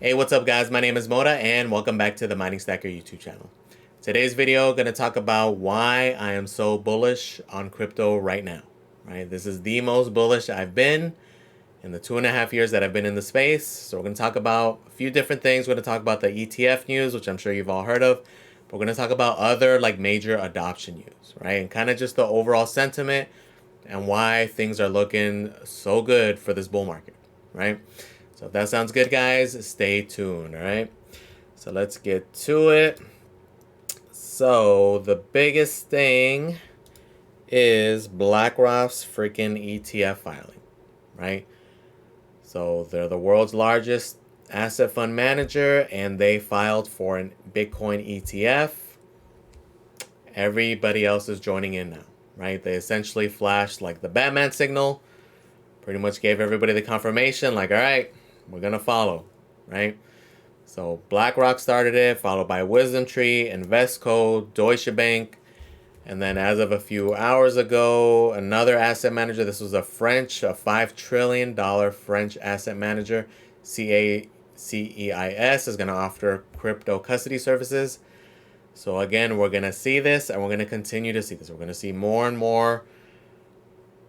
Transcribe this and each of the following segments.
Hey, what's up guys? My name is Moda and welcome back to the Mining Stacker YouTube channel. Today's video, going to talk about why I am so bullish on crypto right now. Right? This is the most bullish I've been in the 2.5 years that I've been in the space. So we're going to talk about a few different things. We're going to talk about the ETF news, which I'm sure you've all heard of. But we're going to talk about other like major adoption news, right? And kind of just the overall sentiment and why things are looking so good for this bull market, right? So if that sounds good, guys, stay tuned, all right? So let's get to it. So the biggest thing is BlackRock's freaking ETF filing, right? So they're the world's largest asset fund manager, and they filed for a Bitcoin ETF. Everybody else is joining in now, right? They essentially flashed like the Batman signal, pretty much gave everybody the confirmation, like, all right, we're going to follow, right? So BlackRock started it, followed by Wisdom Tree, Invesco, Deutsche Bank, and then as of a few hours ago, another asset manager. This was a $5 trillion French asset manager, CEIS, is going to offer crypto custody services. So again, we're going to see this, and we're going to continue to see this. We're going to see more and more.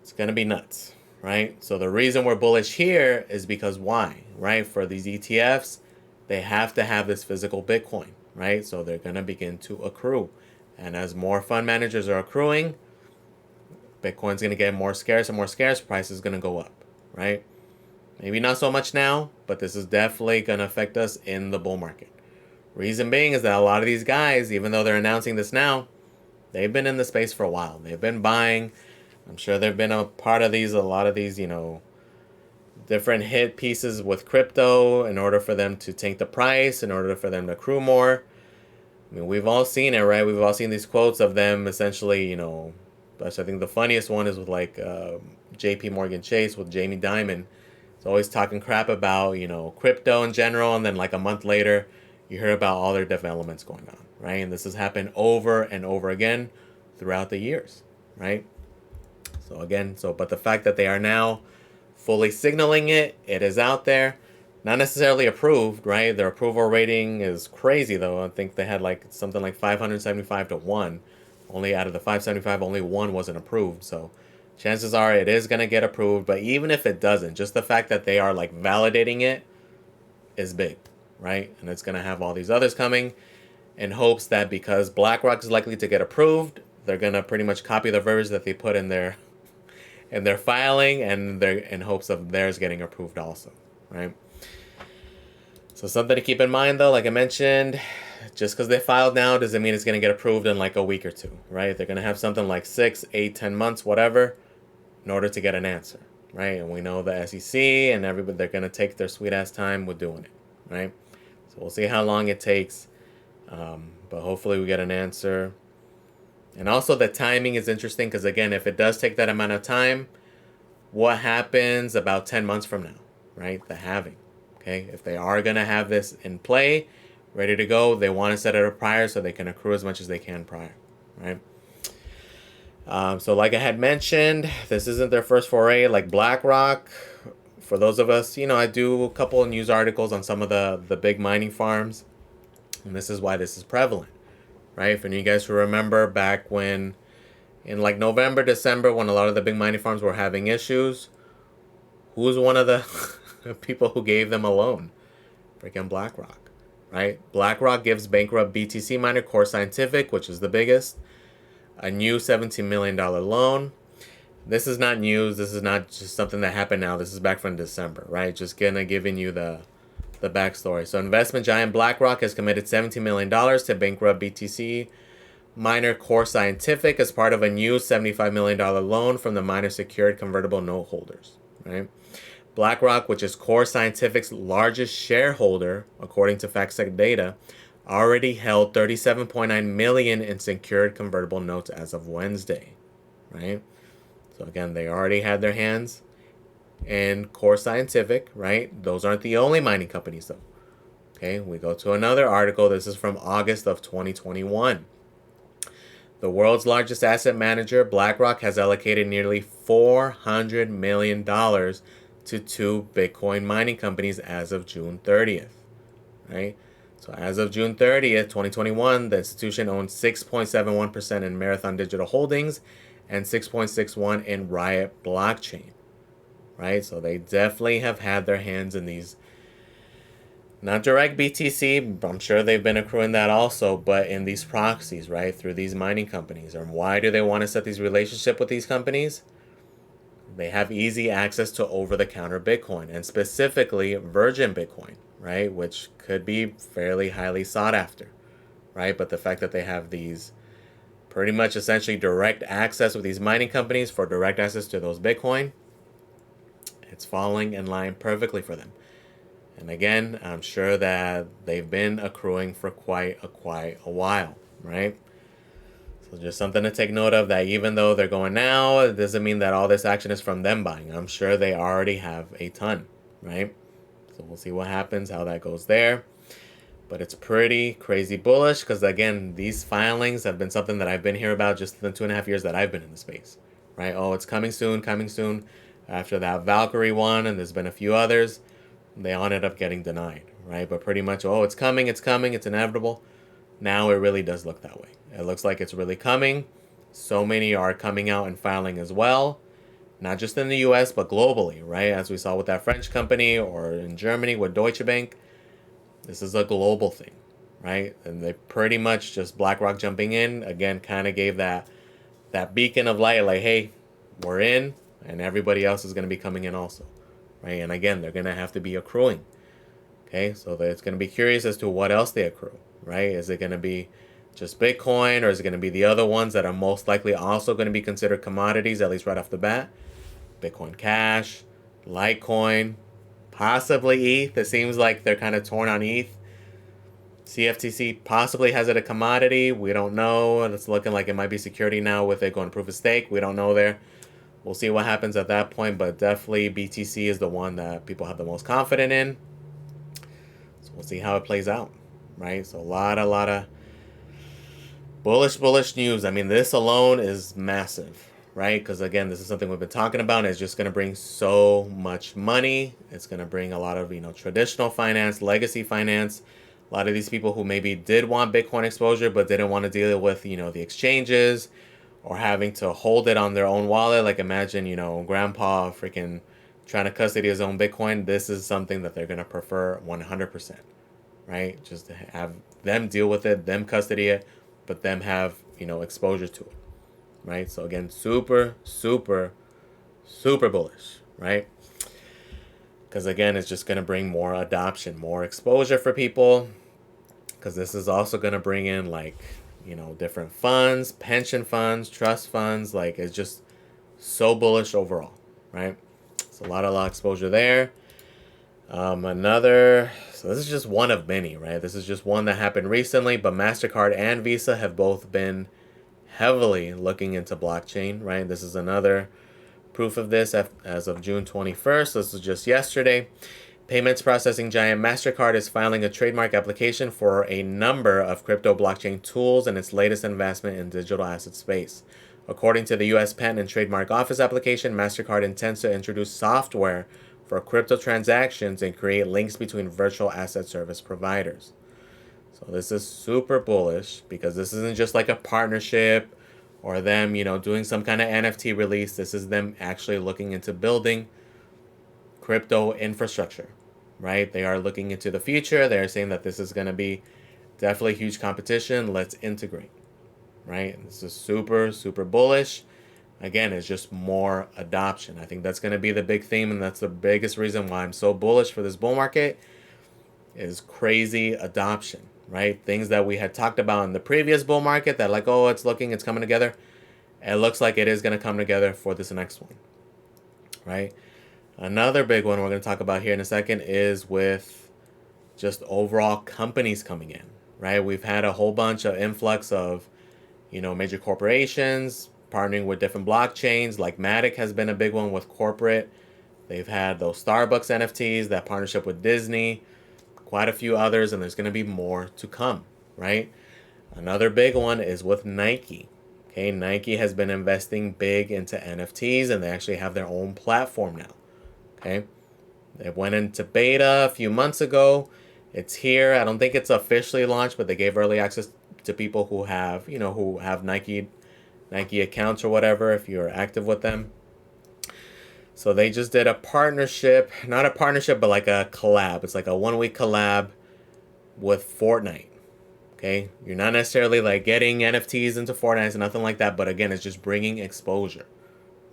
It's going to be nuts, right? So the reason we're bullish here is because why, right? For these ETFs, they have to have this physical Bitcoin, right? So they're going to begin to accrue. And as more fund managers are accruing, Bitcoin's going to get more scarce and more scarce. Price is going to go up, right? Maybe not so much now, but this is definitely going to affect us in the bull market. Reason being is that a lot of these guys, even though they're announcing this now, they've been in the space for a while. They've been buying. I'm sure they've been a part of these, a lot of these, different hit pieces with crypto in order for them to tank the price, in order for them to accrue more. I mean, we've all seen it, right? We've all seen these quotes of them essentially, but I think the funniest one is with like JP Morgan Chase with Jamie Dimon. He's always talking crap about, crypto in general. And then like a month later, you hear about all their developments going on, right? And this has happened over and over again throughout the years, right? So again, but the fact that they are now fully signaling it, it is out there. Not necessarily approved, right? Their approval rating is crazy, though. I think they had like something like 575 to 1. Only out of the 575, only one wasn't approved. So chances are it is going to get approved. But even if it doesn't, just the fact that they are like validating it is big, right? And it's going to have all these others coming in hopes that because BlackRock is likely to get approved, they're going to pretty much copy the verbiage that they put in their filing, and they're in hopes of theirs getting approved also, right? So something to keep in mind, though, like I mentioned, just because they filed now doesn't mean it's going to get approved in like a week or two, right? They're going to have something like 6, 8, 10 months, whatever, in order to get an answer, right? And we know the SEC and everybody, they're going to take their sweet ass time with doing it, right? So we'll see how long it takes, but hopefully we get an answer. And also the timing is interesting because, again, if it does take that amount of time, what happens about 10 months from now, right? The halving. Okay, if they are going to have this in play, ready to go, they want to set it up prior so they can accrue as much as they can prior, right? So like I had mentioned, this isn't their first foray like BlackRock. For those of us, I do a couple of news articles on some of the big mining farms, and this is why this is prevalent, right? For you guys who remember back when, in like November, December, when a lot of the big mining farms were having issues, who was one of the people who gave them a loan? Freaking BlackRock, right? BlackRock gives bankrupt BTC miner Core Scientific, which is the biggest, a new $17 million loan. This is not news. This is not just something that happened now. This is back from December, right? Just giving you the backstory. So investment giant BlackRock has committed $17 million to bankrupt BTC miner Core Scientific as part of a new $75 million loan from the miner secured convertible note holders, right? BlackRock, which is Core Scientific's largest shareholder, according to FactSet data, already held $37.9 million in secured convertible notes as of Wednesday, right? So again, they already had their hands in Core Scientific, right? Those aren't the only mining companies, though. Okay, we go to another article. This is from August of 2021. The world's largest asset manager, BlackRock, has allocated nearly $400 million to 2 Bitcoin mining companies as of June 30th. right? So as of June 30th, 2021, the institution owned 6.71% in Marathon Digital Holdings and 6.61 in Riot Blockchain, right? So they definitely have had their hands in these, not direct BTC, I'm sure they've been accruing that also, but in these proxies, right, through these mining companies. And why do they want to set these relationships with these companies? They have easy access to over-the-counter Bitcoin, and specifically virgin Bitcoin, right, which could be fairly highly sought after, right? But the fact that they have these pretty much essentially direct access with these mining companies for direct access to those Bitcoin, it's falling in line perfectly for them. And again, I'm sure that they've been accruing for quite a while, right? So just something to take note of, that even though they're going now, it doesn't mean that all this action is from them buying. I'm sure they already have a ton, right? So we'll see what happens, how that goes there. But it's pretty crazy bullish because, again, these filings have been something that I've been here about just the 2.5 years that I've been in the space, right? Oh, it's coming soon, coming soon. After that Valkyrie one, and there's been a few others, they all ended up getting denied, right? But pretty much, oh, it's coming, it's inevitable. Now it really does look that way. It looks like it's really coming. So many are coming out and filing as well, not just in the US, but globally, right? As we saw with that French company, or in Germany with Deutsche Bank. This is a global thing, right? And they pretty much just BlackRock jumping in, again, kind of gave that beacon of light, like, hey, we're in, and everybody else is going to be coming in also, right? And again, they're going to have to be accruing. Okay, so it's going to be curious as to what else they accrue, right? Is it going to be just Bitcoin, or is it going to be the other ones that are most likely also going to be considered commodities, at least right off the bat? Bitcoin Cash, Litecoin, possibly ETH. It seems like they're kind of torn on ETH. CFTC possibly has it a commodity. We don't know. It's looking like it might be security now with it going proof of stake. We don't know there. We'll see what happens at that point, but definitely BTC is the one that people have the most confidence in. So we'll see how it plays out, right? So a lot of bullish news. I mean, this alone is massive, right? Because again, this is something we've been talking about, and it's just going to bring so much money. It's going to bring a lot of, traditional finance, legacy finance. A lot of these people who maybe did want Bitcoin exposure but didn't want to deal with, the exchanges, or having to hold it on their own wallet. Like imagine, grandpa freaking trying to custody his own Bitcoin. This is something that they're going to prefer 100%, right? Just to have them deal with it, them custody it, but them have, exposure to it, right? So again, super bullish, right? Because again, it's just going to bring more adoption, more exposure for people, because this is also going to bring in different funds, pension funds, trust funds. Like, it's just so bullish overall, right? So a lot of exposure there. So this is just one of many, right? This is just one that happened recently, but MasterCard and Visa have both been heavily looking into blockchain, right? This is another proof of this as of June 21st. This is just yesterday. Payments processing giant MasterCard is filing a trademark application for a number of crypto blockchain tools in its latest investment in digital asset space. According to the U.S. Patent and Trademark Office application, MasterCard intends to introduce software for crypto transactions and create links between virtual asset service providers. So this is super bullish, because this isn't just like a partnership or them, doing some kind of NFT release. This is them actually looking into building crypto infrastructure, right? They are looking into the future. They're saying that this is going to be definitely huge competition. Let's integrate, right? This is super bullish. Again, it's just more adoption. I think that's going to be the big theme, and that's the biggest reason why I'm so bullish for this bull market, is crazy adoption, right? Things that we had talked about in the previous bull market that it's coming together. It looks like it is going to come together for this next one, right? Another big one we're going to talk about here in a second is with just overall companies coming in, right? We've had a whole bunch of influx of, major corporations partnering with different blockchains. Like Matic has been a big one with corporate. They've had those Starbucks NFTs, that partnership with Disney, quite a few others, and there's going to be more to come, right? Another big one is with Nike. Okay, Nike has been investing big into NFTs, and they actually have their own platform now. Okay, they went into beta a few months ago, It's here. I don't think it's officially launched, but they gave early access to people who have, who have Nike accounts or whatever, if you're active with them. So they just did a partnership, not a partnership, but like a collab. It's like a 1 week collab with Fortnite. Okay, you're not necessarily like getting NFTs into Fortnite and nothing like that, but again, it's just bringing exposure,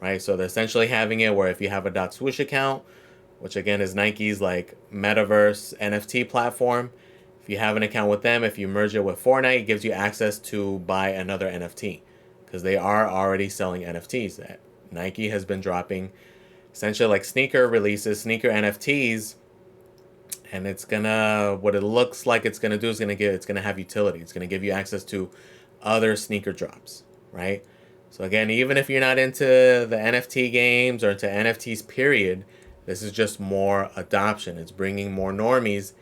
right? So they're essentially having it where if you have a .swoosh account, which again is Nike's like metaverse NFT platform, if you have an account with them, if you merge it with Fortnite, it gives you access to buy another NFT because they are already selling NFTs. That Nike has been dropping essentially like sneaker releases, sneaker NFTs, and it's gonna, what it looks like it's gonna do is it's gonna have utility. It's gonna give you access to other sneaker drops, right? So again, even if you're not into the NFT games or into NFTs period, this is just more adoption. It's bringing more normies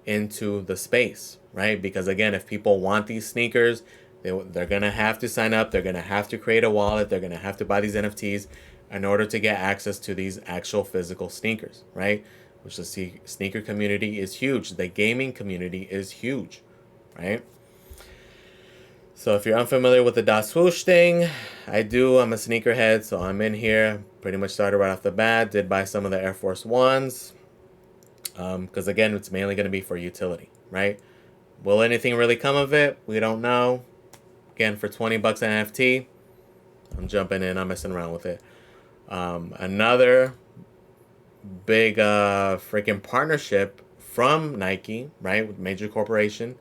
into the space, right? Because again, if people want these sneakers, they're gonna have to sign up. They're gonna have to create a wallet. They're gonna have to buy these NFTs in order to get access to these actual physical sneakers, right? Which the sneaker community is huge. The gaming community is huge, right? So if you're unfamiliar with the .swoosh thing, I'm a sneakerhead, so I'm in here. Pretty much started right off the bat. Did buy some of the Air Force Ones. Because again, it's mainly going to be for utility, right? Will anything really come of it? We don't know. Again, for 20 bucks an NFT, I'm jumping in. I'm messing around with it. Another big freaking partnership from Nike, right, with major corporation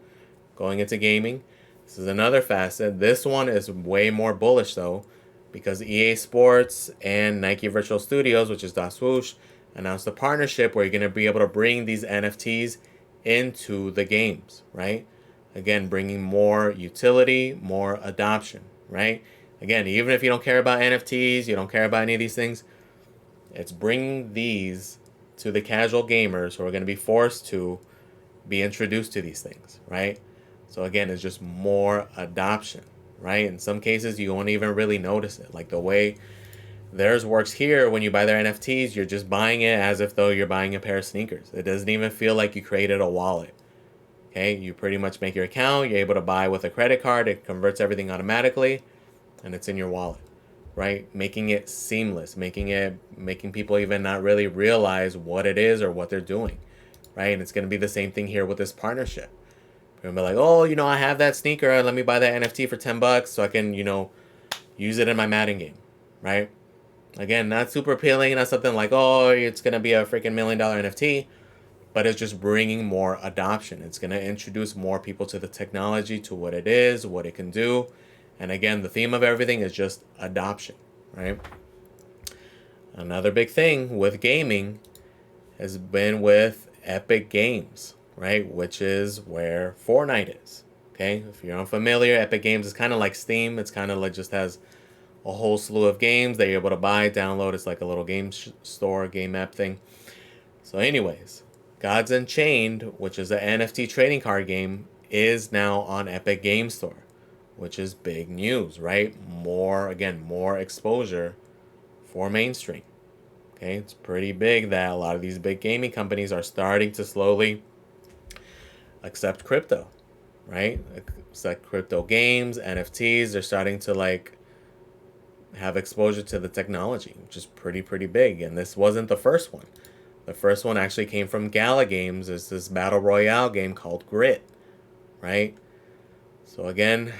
going into gaming. This is another facet. This one is way more bullish though, because EA Sports and Nike Virtual Studios, which is .swoosh, announced a partnership where you're going to be able to bring these NFTs into the games, right? Again, bringing more utility, more adoption, right? Again, even if you don't care about NFTs, you don't care about any of these things, it's bringing these to the casual gamers who are going to be forced to be introduced to these things, right? So again, it's just more adoption, right? In some cases, you won't even really notice it. Like the way theirs works here, when you buy their NFTs, you're just buying it as if though you're buying a pair of sneakers. It doesn't even feel like you created a wallet. Okay, you pretty much make your account, you're able to buy with a credit card, it converts everything automatically, and it's in your wallet, right? Making it seamless, making people even not really realize what it is or what they're doing, right? And it's going to be the same thing here with this partnership. You're going to be like, oh, I have that sneaker, let me buy that NFT for 10 bucks so I can, use it in my Madden game, right? Again, not super appealing, not something like, oh, it's going to be a freaking $1 million NFT, but it's just bringing more adoption. It's going to introduce more people to the technology, to what it is, what it can do. And again, the theme of everything is just adoption, right? Another big thing with gaming has been with Epic Games, right? Which is where Fortnite is, okay? If you're unfamiliar, Epic Games is kind of like Steam. It's kind of like just has a whole slew of games that you're able to buy, download. It's like a little game store, game app thing. So anyways, Gods Unchained, which is an NFT trading card game, is now on Epic Game Store, which is big news, right? More exposure for mainstream. Okay, it's pretty big that a lot of these big gaming companies are starting to slowly accept crypto, right? Accept crypto games, NFTs. They're starting to have exposure to the technology, which is pretty big. And this wasn't the first one. The first one actually came from Gala Games. It's this battle royale game called Grit, right? So again,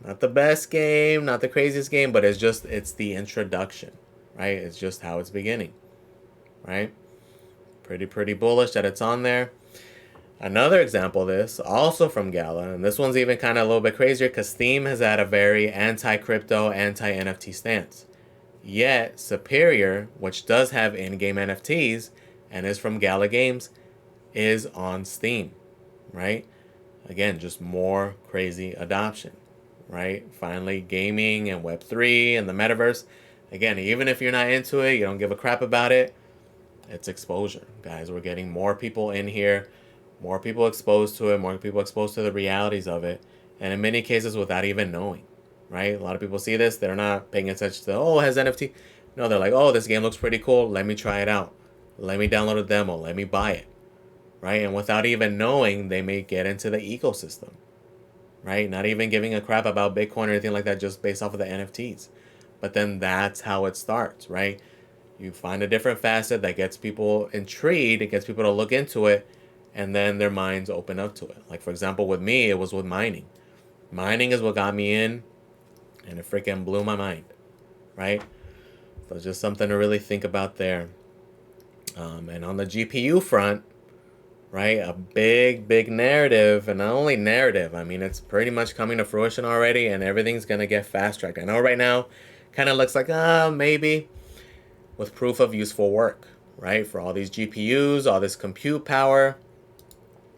not the best game, not the craziest game, but it's the introduction, right? It's just how it's beginning, right? Pretty bullish that it's on there. Another example of this, also from Gala, and this one's even kind of a little bit crazier because Steam has had a very anti-crypto, anti-NFT stance. Yet, Superior, which does have in-game NFTs and is from Gala Games, is on Steam, right? Again, just more crazy adoption, right? Finally, gaming and Web3 and the metaverse. Again, even if you're not into it, you don't give a crap about it, it's exposure. Guys, we're getting more people in here, more people exposed to it, more people exposed to the realities of it, and in many cases without even knowing, right? A lot of people see this, they're not paying attention to, oh, it has NFT. No, they're like, oh, this game looks pretty cool, let me try it out. Let me download a demo, let me buy it, right? And without even knowing, they may get into the ecosystem, right? Not even giving a crap about Bitcoin or anything like that, just based off of the NFTs. But then that's how it starts, right? You find a different facet that gets people intrigued, it gets people to look into it, and then their minds open up to it. Like, for example, with me, it was with mining. Mining is what got me in, and it freaking blew my mind, right? So just something to really think about there. And on the GPU front, right, a big narrative, and not only narrative, I mean, it's pretty much coming to fruition already, and everything's going to get fast-tracked. I know right now kind of looks like, maybe, with proof of useful work, right, for all these GPUs, all this compute power.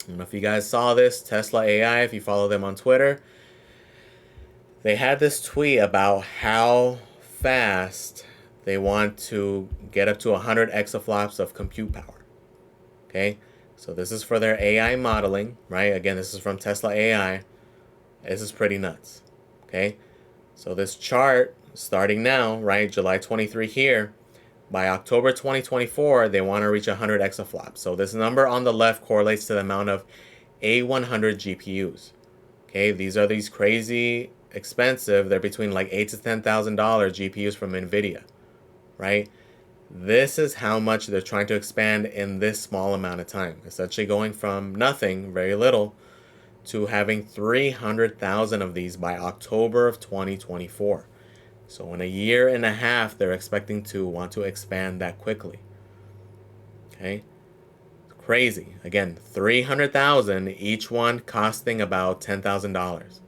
I don't know if you guys saw this, Tesla AI, if you follow them on Twitter, they had this tweet about how fast they want to get up to 100 exaflops of compute power. Okay, so this is for their AI modeling, right? Again, this is from Tesla AI. This is pretty nuts. Okay, so this chart starting now, right, July 23 here, by October 2024, they want to reach 100 exaflops. So this number on the left correlates to the amount of A100 GPUs. Okay, these are these crazy expensive. They're between like $8,000 to $10,000 GPUs from NVIDIA, right? This is how much they're trying to expand in this small amount of time. Essentially going from nothing, very little, to having 300,000 of these by October of 2024. So in a year and a half, they're expecting to want to expand that quickly. Okay? Crazy. Again, 300,000, each one costing about $10,000.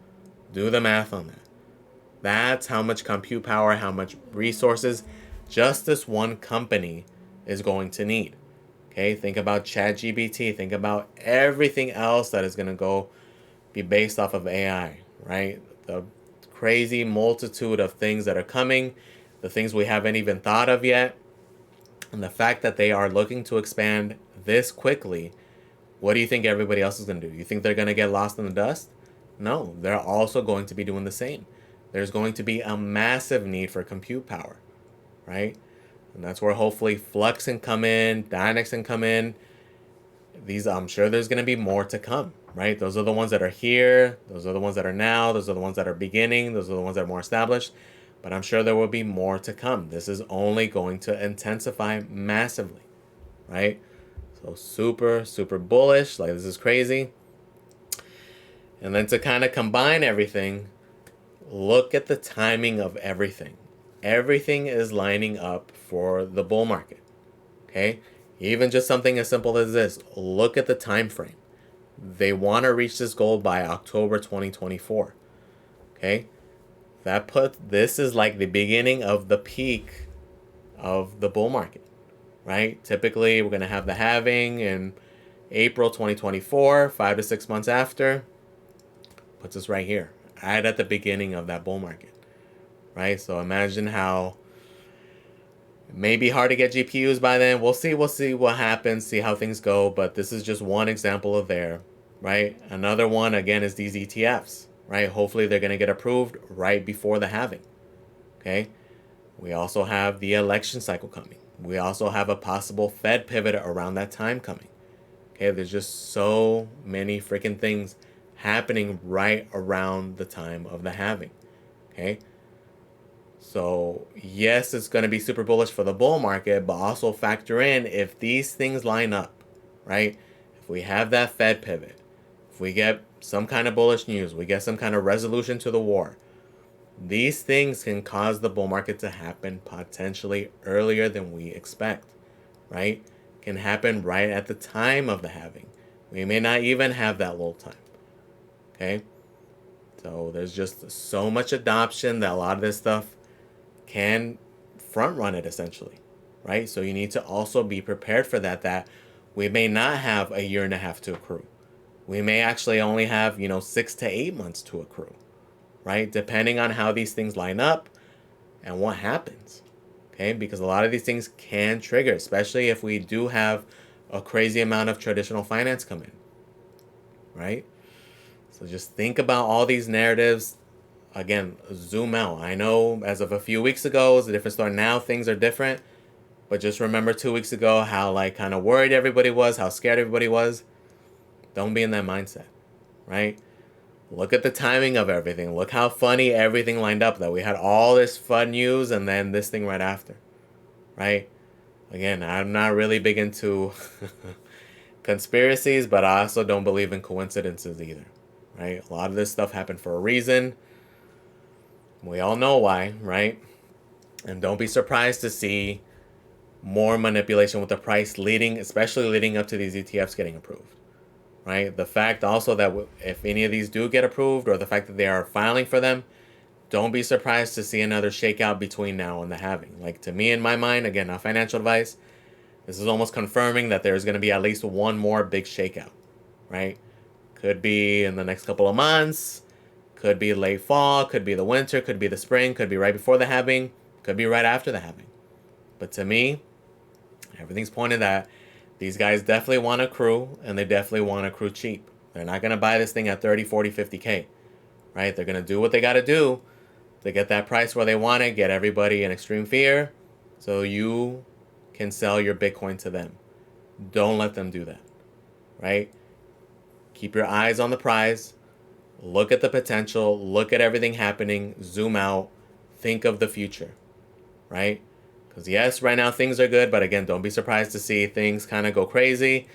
Do the math on that. That's how much compute power, how much resources just this one company is going to need. Okay, think about ChatGPT. Think about everything else that is going to go be based off of AI, right? The crazy multitude of things that are coming, the things we haven't even thought of yet, and the fact that they are looking to expand this quickly. What do you think everybody else is going to do? You think they're going to get lost in the dust? No, they're also going to be doing the same. There's going to be a massive need for compute power, right? And that's where hopefully Flux can come in, Dynex can come in. These, I'm sure there's going to be more to come, right? Those are the ones that are here. Those are the ones that are now. Those are the ones that are beginning. Those are the ones that are more established. But I'm sure there will be more to come. This is only going to intensify massively, right? So super bullish. Like, this is crazy. And then to kind of combine everything, look at the timing of everything. Everything is lining up for the bull market. Okay? Even just something as simple as this. Look at the time frame. They want to reach this goal by October 2024. Okay? This is like the beginning of the peak of the bull market. Right? Typically, we're going to have the halving in April 2024, 5 to 6 months after. Puts us right here, right at the beginning of that bull market, right? So imagine how it may be hard to get GPUs by then. We'll see what happens, see how things go, but this is just one example of there, right? Another one, again, is these ETFs, right? Hopefully they're going to get approved right before the halving, okay? We also have the election cycle coming. We also have a possible Fed pivot around that time coming, okay? There's just so many freaking things happening right around the time of the halving. Okay, so yes, it's going to be super bullish for the bull market, but also factor in if these things line up, right? If we have that Fed pivot, if we get some kind of bullish news, we get some kind of resolution to the war, these things can cause the bull market to happen potentially earlier than we expect, right? Can happen right at the time of the halving. We may not even have that lull time. Okay, so there's just so much adoption that a lot of this stuff can front run it essentially, right? So you need to also be prepared for that we may not have a year and a half to accrue. We may actually only have, 6 to 8 months to accrue, right? Depending on how these things line up and what happens, okay? Because a lot of these things can trigger, especially if we do have a crazy amount of traditional finance come in, right? So just think about all these narratives. Again, zoom out. I know as of a few weeks ago, it was a different story. Now things are different. But just remember 2 weeks ago how kind of worried everybody was, how scared everybody was. Don't be in that mindset, right? Look at the timing of everything. Look how funny everything lined up, that we had all this fun news and then this thing right after, right? Again, I'm not really big into conspiracies, but I also don't believe in coincidences either, right? A lot of this stuff happened for a reason. We all know why, right? And don't be surprised to see more manipulation with the price especially leading up to these ETFs getting approved, right? The fact also that if any of these do get approved, or the fact that they are filing for them, don't be surprised to see another shakeout between now and the halving. Like, to me, in my mind, again, not financial advice, this is almost confirming that there's going to be at least one more big shakeout, right? Could be in the next couple of months, could be late fall, could be the winter, could be the spring, could be right before the halving, could be right after the halving. But to me, everything's pointed that these guys definitely want to accrue, and they definitely want to accrue cheap. They're not going to buy this thing at 30, 40, 50K, right? They're going to do what they got to do to get that price where they want it, get everybody in extreme fear, so you can sell your Bitcoin to them. Don't let them do that, right? Keep your eyes on the prize. Look at the potential. Look at everything happening. Zoom out. Think of the future, right? Because yes, right now things are good, but again, don't be surprised to see things kind of go crazy.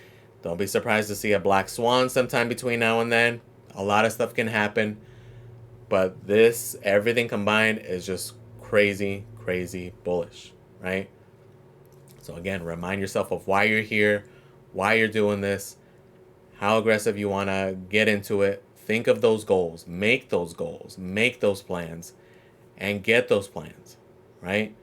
Don't be surprised to see a black swan sometime between now and then. A lot of stuff can happen. But everything combined is just crazy, crazy bullish, right? So again, remind yourself of why you're here, why you're doing this, how aggressive you want to get into it. Think of those goals, make those plans, and get those plans, right?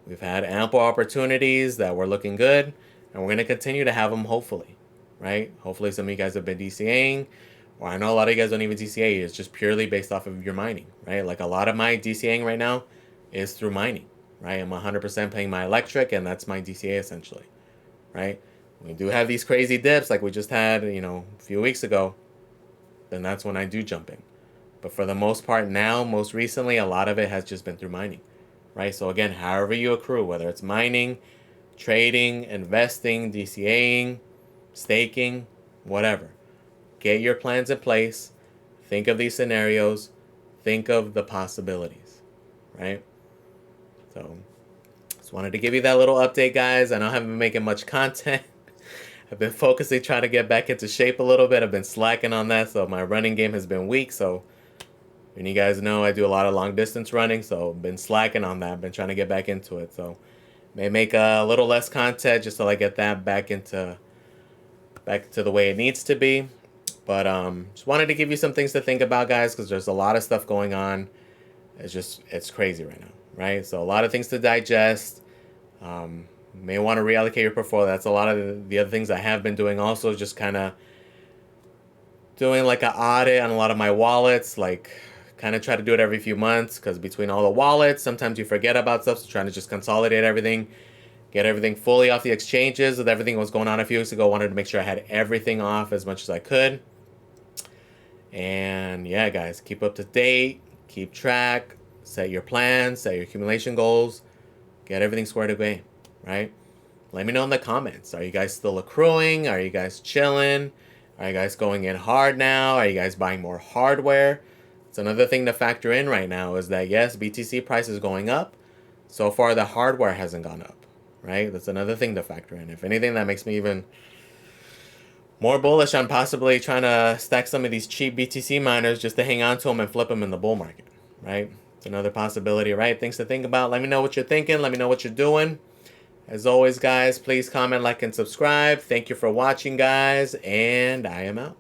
We've had ample opportunities that were looking good, and we're going to continue to have them, hopefully, right? Hopefully some of you guys have been DCAing, or I know a lot of you guys don't even DCA. It's just purely based off of your mining, right? Like, a lot of my DCAing right now is through mining, right? I'm 100% paying my electric, and that's my DCA essentially, right? We do have these crazy dips like we just had, a few weeks ago, then that's when I do jump in. But for the most part now, most recently, a lot of it has just been through mining, right? So again, however you accrue, whether it's mining, trading, investing, DCAing, staking, whatever, get your plans in place. Think of these scenarios. Think of the possibilities, right? So just wanted to give you that little update, guys. I know I haven't been making much content. I've been focusing, trying to get back into shape a little bit. I've been slacking on that, so my running game has been weak. So, and you guys know I do a lot of long distance running, so I've been slacking on that. I've been trying to get back into it. So, may make a little less content just so I get that back to the way it needs to be. But just wanted to give you some things to think about, guys, because there's a lot of stuff going on. It's crazy right now, right? So a lot of things to digest. May want to reallocate your portfolio. That's a lot of the other things I have been doing. Also, just kind of doing like an audit on a lot of my wallets. Like, kind of try to do it every few months, because between all the wallets, sometimes you forget about stuff. So trying to just consolidate everything, get everything fully off the exchanges. With everything that was going on a few weeks ago, wanted to make sure I had everything off as much as I could. And yeah, guys, keep up to date, keep track, set your plans, set your accumulation goals, get everything squared away, right? Let me know in the comments. Are you guys still accruing? Are you guys chilling? Are you guys going in hard now? Are you guys buying more hardware? It's another thing to factor in right now is that, yes, BTC price is going up. So far, the hardware hasn't gone up, right? That's another thing to factor in. If anything, that makes me even more bullish on possibly trying to stack some of these cheap BTC miners just to hang on to them and flip them in the bull market, right? It's another possibility, right? Things to think about. Let me know what you're thinking. Let me know what you're doing. As always, guys, please comment, like, and subscribe. Thank you for watching, guys, and I am out.